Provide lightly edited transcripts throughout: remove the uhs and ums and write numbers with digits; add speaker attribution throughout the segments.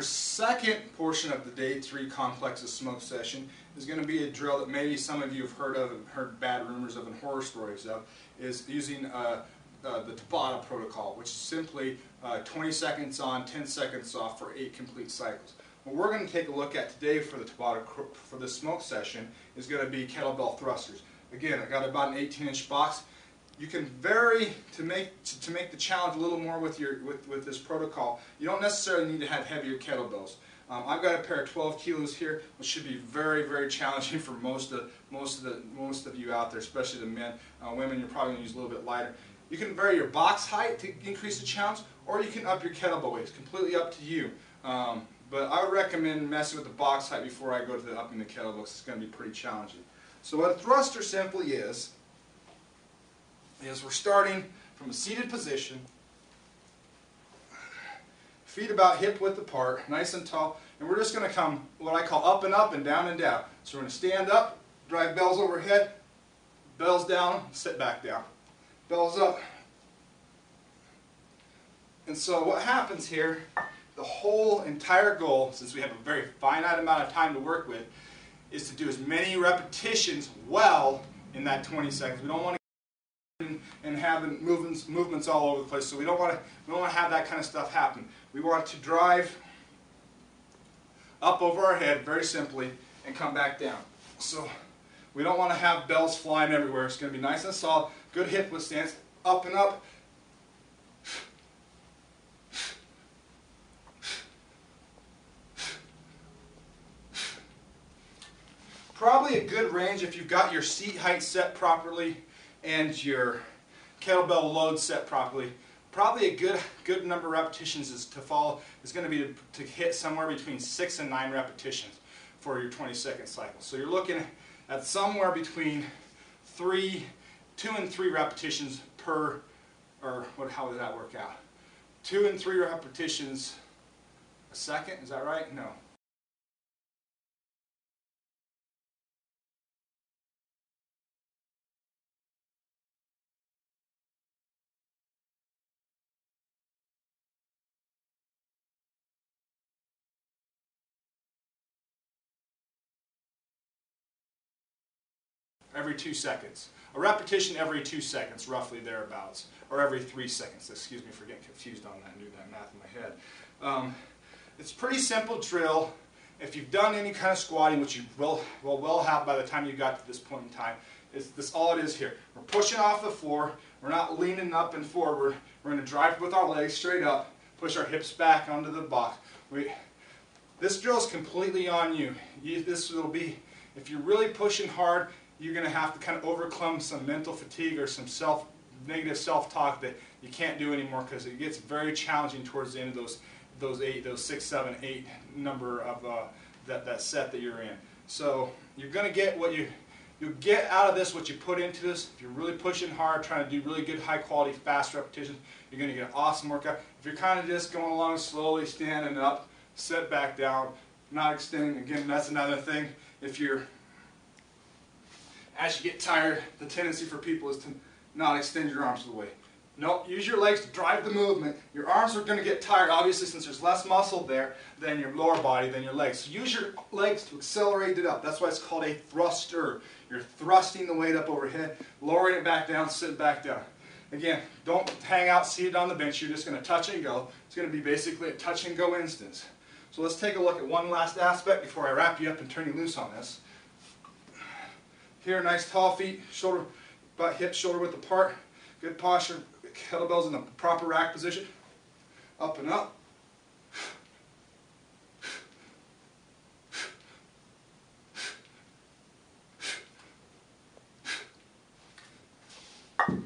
Speaker 1: Our second portion of the day 3 complexes smoke session is going to be a drill that maybe some of you have heard of and heard bad rumors of and horror stories of, is using the Tabata protocol, which is simply 20 seconds on, 10 seconds off for 8 complete cycles. What we're going to take a look at today for the Tabata, for the smoke session, is going to be kettlebell thrusters. Again, I got about an 18-inch box. You can vary to make the challenge a little more with this protocol. You don't necessarily need to have heavier kettlebells. I've got a pair of 12 kilos here, which should be very, very challenging for most of you out there, especially the men. Women, you're probably going to use a little bit lighter. You can vary your box height to increase the challenge, or you can up your kettlebell weight. It's completely up to you. But I would recommend messing with the box height before I go to upping the kettlebell, because it's going to be pretty challenging. So what a thruster simply is we're starting from a seated position, feet about hip width apart, nice and tall, and we're just going to come what I call up and down and down. So we're going to stand up, drive bells overhead, bells down, sit back down, bells up. And so what happens here, the whole entire goal, since we have a very finite amount of time to work with, is to do as many repetitions well in that 20 seconds. We don't want to and having movements all over the place, so we don't want to have that kind of stuff happen. We want to drive up over our head very simply and come back down. So we don't want to have bells flying everywhere. It's going to be nice and solid, good hip width stance, up and up. Probably a good range if you've got your seat height set properly and your kettlebell load set properly. Probably a good number of repetitions is going to be to hit somewhere between 6 and 9 repetitions for your 20-second cycle. So you're looking at somewhere between 2 and 3 repetitions per, or how does that work out? 2 and 3 repetitions a second, is that right? No. Every 2 seconds. A repetition every 2 seconds, roughly thereabouts. Or every 3 seconds. Excuse me for getting confused on that and doing that math in my head. It's a pretty simple drill. If you've done any kind of squatting, which you will have by the time you got to this point in time, this all it is here. We're pushing off the floor. We're not leaning up and forward. We're going to drive with our legs straight up, push our hips back onto the box. This drill is completely on you. This will be, if you're really pushing hard, you're going to have to kind of overcome some mental fatigue or some negative self-talk that you can't do anymore, because it gets very challenging towards the end of those 6, 7, 8 number of that set that you're in. So you're going to get you'll get out of this what you put into this. If you're really pushing hard, trying to do really good, high quality, fast repetitions, you're going to get an awesome workout. If you're kind of just going along slowly, standing up, sit back down, not extending, again, that's another thing. As you get tired, the tendency for people is to not extend your arms all the way. No, use your legs to drive the movement. Your arms are going to get tired, obviously, since there's less muscle there than your lower body, than your legs. So use your legs to accelerate it up. That's why it's called a thruster. You're thrusting the weight up overhead, lowering it back down, sit back down. Again, don't hang out seated on the bench. You're just going to touch and go. It's going to be basically a touch and go instance. So let's take a look at one last aspect before I wrap you up and turn you loose on this. Here, nice tall feet, shoulder, butt, hips, shoulder width apart. Good posture. Kettlebells in the proper rack position. Up and up. And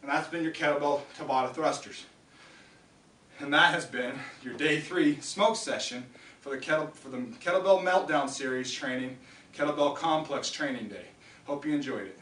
Speaker 1: that's been your kettlebell Tabata thrusters. And that has been your day 3 smoke session for the Kettlebell Meltdown series training, Kettlebell Complex Training Day. Hope you enjoyed it.